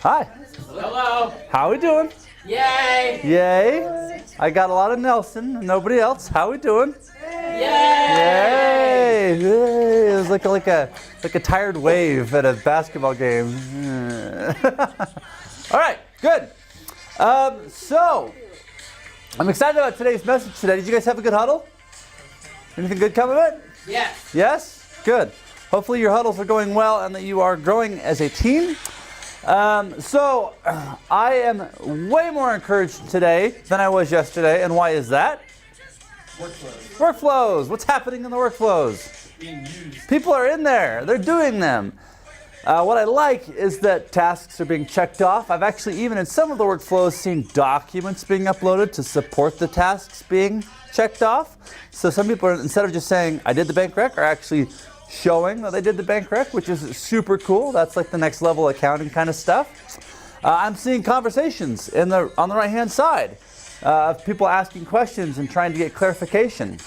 Hi. Hello. How we doing? Yay. Yay. I got a lot of Nelson and nobody else. How we doing? Yay. Yay. Yay. It was like a tired wave at a basketball game. All right, good. So, I'm excited about today's message today. Did you guys have a good huddle? Anything good come of it? Yes. Yes? Good. Hopefully your huddles are going well and that you are growing as a team. So, I am way more encouraged today than I was yesterday. And why is that? Workflows. Workflows. What's happening in the workflows? Being used. People are in there. They're doing them. What I like is that tasks are being checked off. I've actually, even in some of the workflows, seen documents being uploaded to support the tasks being checked off. So some people, are, instead of just saying, I did the bank rec, are actually showing that they did the bank rec, which is super cool. That's like the next level accounting kind of stuff. I'm seeing conversations on the right-hand side of people asking questions and trying to get clarification.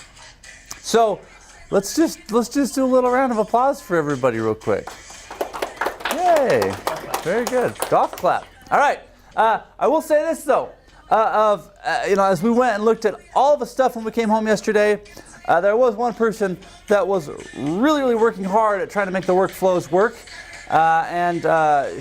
So let's just do a little round of applause for everybody real quick. Yay! Very good. Golf clap. All right. I will say this though, as we went and looked at all the stuff when we came home yesterday, there was one person that was really working hard at trying to make the workflows work, and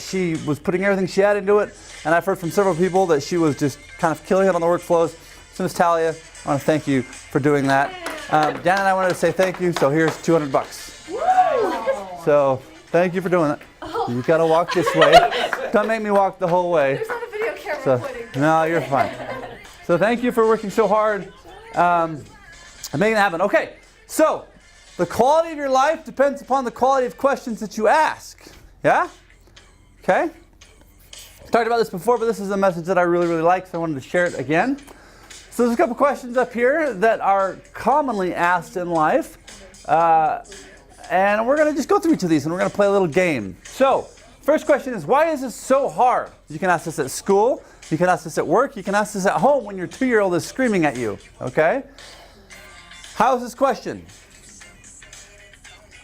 she was putting everything she had into it. And I've heard from several people that she was just kind of killing it on the workflows. So Ms. Talia, I want to thank you for doing that. Dan and I wanted to say thank you. So here's $200. So thank you for doing it. You got to walk this way. Don't make me walk the whole way. There's not a video camera recording. No, you're fine. So thank you for working so hard and making it happen. Okay, so the quality of your life depends upon the quality of questions that you ask. Yeah? Okay? I've talked about this before, but this is a message that I really like, so I wanted to share it again. So there's a couple questions up here that are commonly asked in life. And we're going to just go through each of these and we're going to play a little game. So, first question is, why is this so hard? You can ask this at school, you can ask this at work, you can ask this at home when your 2-year-old is screaming at you, okay? How is this question?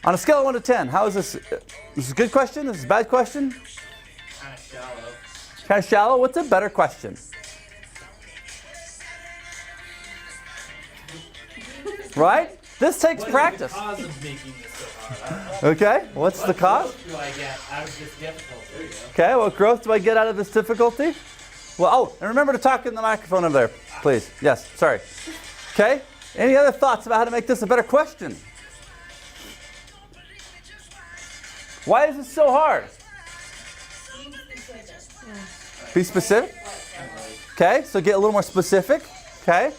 On a scale of 1 to 10, how is this? This is a good question? This is a bad question? Kind of shallow. Kind of shallow? What's a better question? Right? This takes practice. What is the cause of making this so hard? Okay, what's the cause? What growth do I get out of this difficulty? There you go. Okay, what growth do I get out of this difficulty? Well, and remember to talk in the microphone over there, please. Yes, sorry. Okay, any other thoughts about how to make this a better question? Why is this so hard? Be specific. Okay, so get a little more specific. Okay.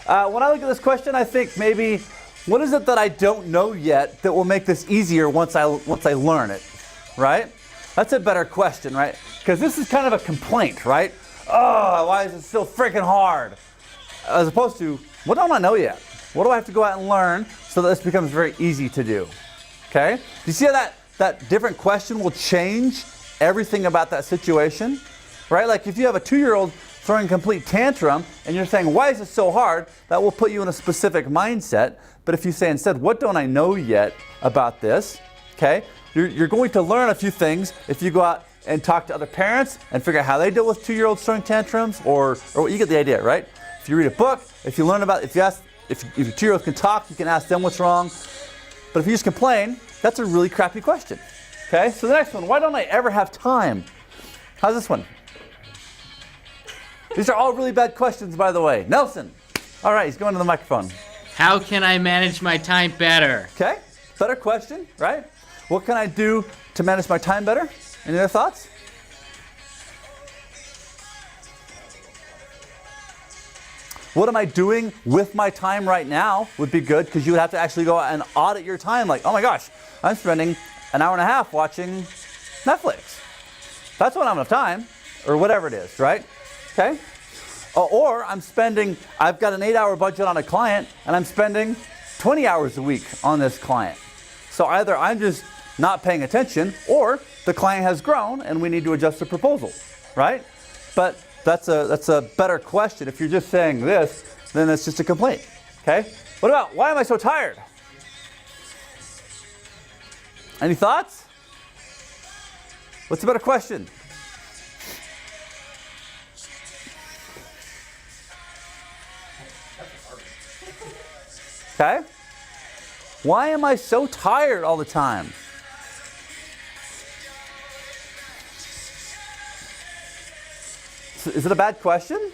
When I look at this question, I think maybe, what is it that I don't know yet that will make this easier once I learn it, right? That's a better question, right? Because this is kind of a complaint, right? Oh, why is it so freaking hard? As opposed to, what don't I know yet? What do I have to go out and learn so that this becomes very easy to do? Okay? Do you see how that different question will change everything about that situation? Right? Like if you have a 2-year-old throwing a complete tantrum and you're saying, why is it so hard? That will put you in a specific mindset. But if you say instead, what don't I know yet about this? Okay? You're going to learn a few things if you go out and talk to other parents and figure out how they deal with 2-year-olds throwing tantrums, or you get the idea, right? If you read a book, if you learn about, if your 2-year-olds can talk, you can ask them what's wrong. But if you just complain, that's a really crappy question. Okay? So the next one, why don't I ever have time? How's this one? These are all really bad questions, by the way. Nelson. All right, he's going to the microphone. How can I manage my time better? Okay, better question, right? What can I do to manage my time better? Any other thoughts? What am I doing with my time right now would be good, because you would have to actually go out and audit your time. Like, oh my gosh, I'm spending an hour and a half watching Netflix. That's when I don't have time, or whatever it is, right? Okay? Or I've got an 8-hour budget on a client, and I'm spending 20 hours a week on this client. So either I'm just not paying attention, or the client has grown and we need to adjust the proposal, right? But that's a better question. If you're just saying this, then it's just a complaint, okay? What about, why am I so tired? Any thoughts? What's a better question? Okay? Why am I so tired all the time? Is it a bad question?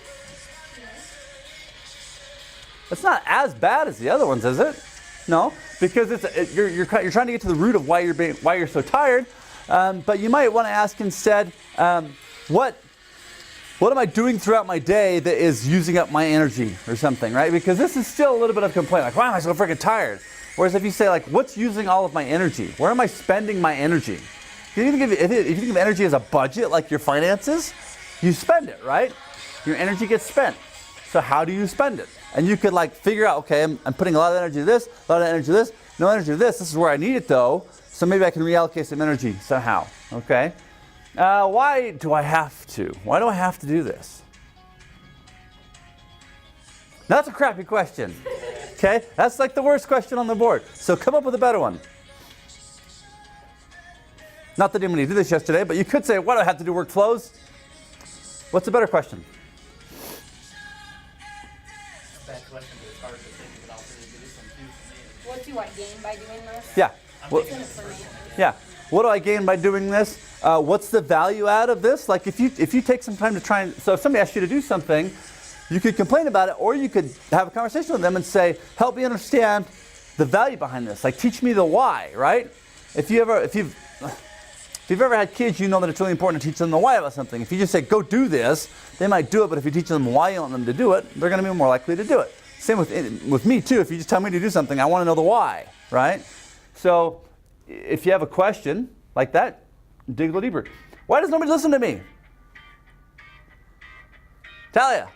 It's not as bad as the other ones, is it? No, because you're trying to get to the root of why you're so tired. But you might want to ask instead, what am I doing throughout my day that is using up my energy or something, right? Because this is still a little bit of a complaint, like, why am I so freaking tired? Whereas if you say, like, what's using all of my energy? Where am I spending my energy? If you think of energy as a budget, like your finances, you spend it, right? Your energy gets spent. So how do you spend it? And you could like figure out, okay, I'm putting a lot of energy to this, a lot of energy to this, no energy to this. This is where I need it though. So maybe I can reallocate some energy somehow, okay? Why do I have to? Why do I have to do this? That's a crappy question, okay? That's like the worst question on the board. So come up with a better one. Not that anybody did this yesterday, but you could say, why do I have to do workflows? What's a better question? Bad question, but it's hard to think of an alternative. What do I gain by doing this? Yeah. What, It's information. yeah. What do I gain by doing this? What's the value add of this? Like if you take some time to try and, so if somebody asks you to do something, you could complain about it, or you could have a conversation with them and say, help me understand the value behind this. Like teach me the why, right? If you've ever had kids, you know that it's really important to teach them the why about something. If you just say, go do this, they might do it, but if you teach them why you want them to do it, they're going to be more likely to do it. Same with me too. If you just tell me to do something, I want to know the why, right? So if you have a question like that, dig a little deeper. Why does nobody listen to me? Talia.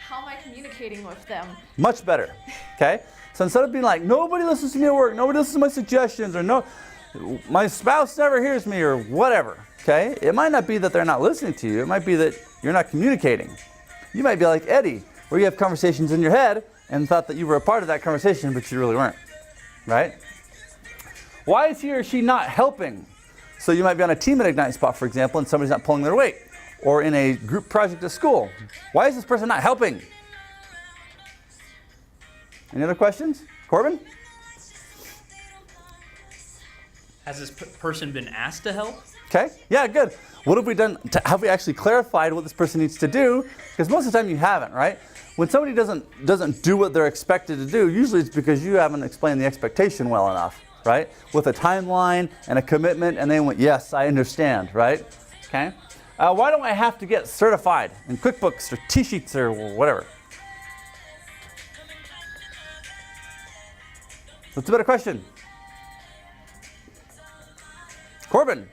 How am I communicating with them? Much better, okay? So instead of being like, nobody listens to me at work, nobody listens to my suggestions, or no, my spouse never hears me, or whatever, okay? It might not be that they're not listening to you. It might be that you're not communicating. You might be like Eddie, where you have conversations in your head and thought that you were a part of that conversation, but you really weren't, right? Why is he or she not helping? So you might be on a team at Ignite Spot, for example, and somebody's not pulling their weight, or in a group project at school. Why is this person not helping? Any other questions? Corbin? Has this person been asked to help? Okay, yeah, good. What have we done? Have we actually clarified what this person needs to do? Because most of the time you haven't, right? When somebody doesn't do what they're expected to do, usually it's because you haven't explained the expectation well enough, right? With a timeline and a commitment, and they went, yes, I understand, right? Okay. Why don't I have to get certified in QuickBooks or T-Sheets or whatever? What's a better question? Corbin.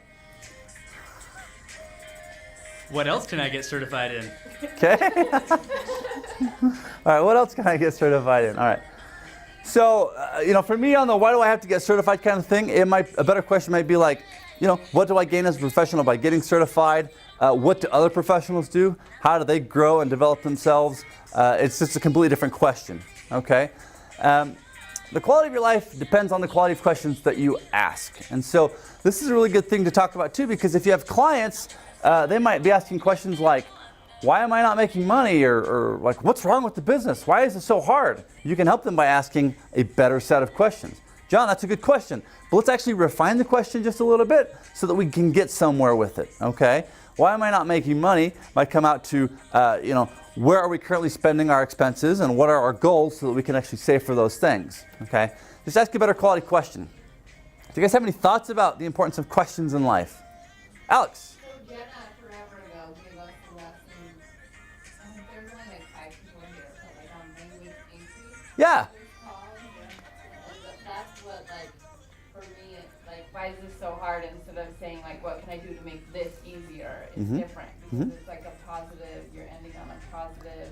What else can I get certified in? Okay. All right, what else can I get certified in? All right. So, for me on the why do I have to get certified kind of thing, a better question might be like, what do I gain as a professional by getting certified? What do other professionals do? How do they grow and develop themselves? It's just a completely different question, okay? The quality of your life depends on the quality of questions that you ask. And so this is a really good thing to talk about too, because if you have clients, they might be asking questions like, why am I not making money? Or like, what's wrong with the business? Why is it so hard? You can help them by asking a better set of questions. John, that's a good question. But let's actually refine the question just a little bit so that we can get somewhere with it, okay? Why am I not making money? Might come out to, where are we currently spending our expenses and what are our goals so that we can actually save for those things, okay? Just ask a better quality question. Do you guys have any thoughts about the importance of questions in life? Alex. So Jenna forever ago gave us the lesson. I think there's only like 5 people in here, but like on language increase. Yeah. There's called, and that's what like for me it's like why is this so hard instead of saying like what can I do to make this easier? It's different because it's like a positive. You're ending on a positive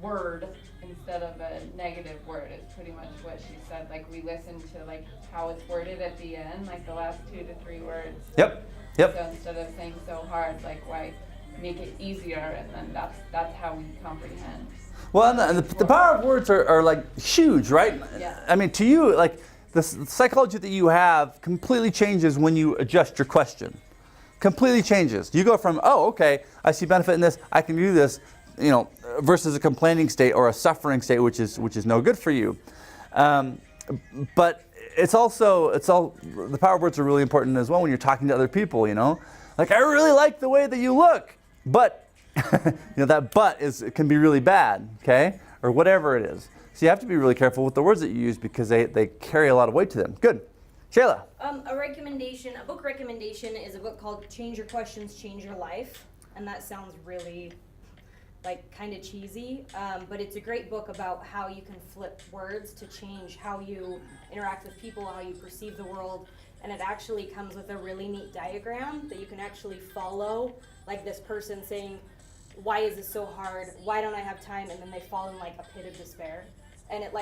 word instead of a negative word. It's pretty much what she said. Like we listen to like how it's worded at the end, like the last 2 to 3 words. Yep. So instead of saying so hard, like why make it easier, and then that's how we comprehend. Well, and the power of words are like huge, right? Yeah. I mean, to you, like the psychology that you have completely changes when you adjust your question. Completely changes. You go from, oh, okay, I see benefit in this, I can do this, versus a complaining state or a suffering state, which is no good for you. But the power words are really important as well when you're talking to other people, you know. Like, I really like the way that you look, but, that but can be really bad, okay? Or whatever it is. So you have to be really careful with the words that you use because they carry a lot of weight to them. Good. Shayla. A book recommendation is a book called Change Your Questions, Change Your Life. And that sounds really kind of cheesy, but it's a great book about how you can flip words to change how you interact with people, how you perceive the world, and it actually comes with a really neat diagram that you can actually follow, like this person saying, why is this so hard, why don't I have time, and then they fall in a pit of despair. And it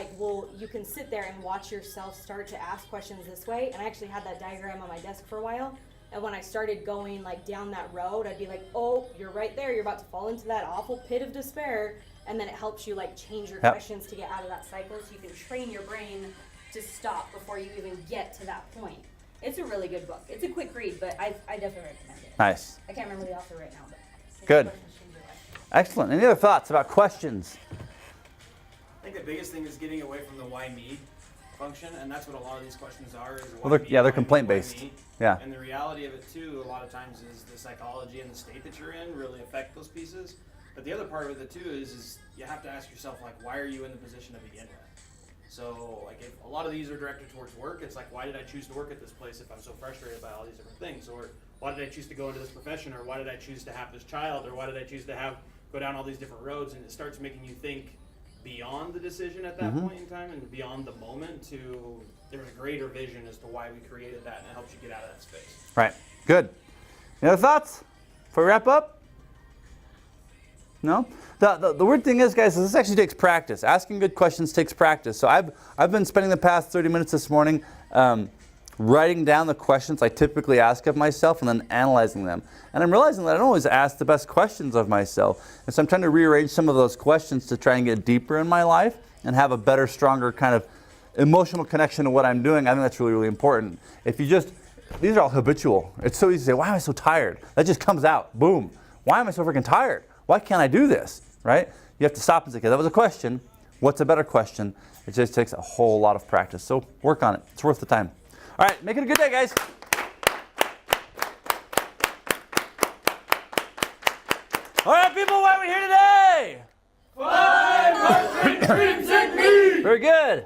you can sit there and watch yourself start to ask questions this way, and I actually had that diagram on my desk for a while. And when I started going down that road, I'd be like, oh, you're right there. You're about to fall into that awful pit of despair. And then it helps you change your questions to get out of that cycle so you can train your brain to stop before you even get to that point. It's a really good book. It's a quick read, but I definitely recommend it. Nice. I can't remember the author right now, but Good. Excellent. Any other thoughts about questions? I think the biggest thing is getting away from the why me function, and that's what a lot of these questions are. They're complaint based. Yeah. And the reality of it too, a lot of times, is the psychology and the state that you're in really affect those pieces. But the other part of it too is you have to ask yourself why are you in the position to begin with? So if a lot of these are directed towards work, it's why did I choose to work at this place if I'm so frustrated by all these different things? Or why did I choose to go into this profession? Or why did I choose to have this child? Or why did I choose to go down all these different roads? And it starts making you think beyond the decision at that point in time and beyond the moment to there's a greater vision as to why we created that, and it helps you get out of that space. Right. Good. Any other thoughts before we wrap up? No? The weird thing is, guys, this actually takes practice. Asking good questions takes practice. So I've been spending the past 30 minutes this morning writing down the questions I typically ask of myself and then analyzing them. And I'm realizing that I don't always ask the best questions of myself. And so I'm trying to rearrange some of those questions to try and get deeper in my life and have a better, stronger kind of emotional connection to what I'm doing. I think that's really, really important. These are all habitual. It's so easy to say, why am I so tired? That just comes out. Boom. Why am I so freaking tired? Why can't I do this? Right? You have to stop and say, okay, that was a question. What's a better question? It just takes a whole lot of practice. So work on it. It's worth the time. All right, make it a good day, guys. All right, people, why are we here today? 500 dreams in me! Very good.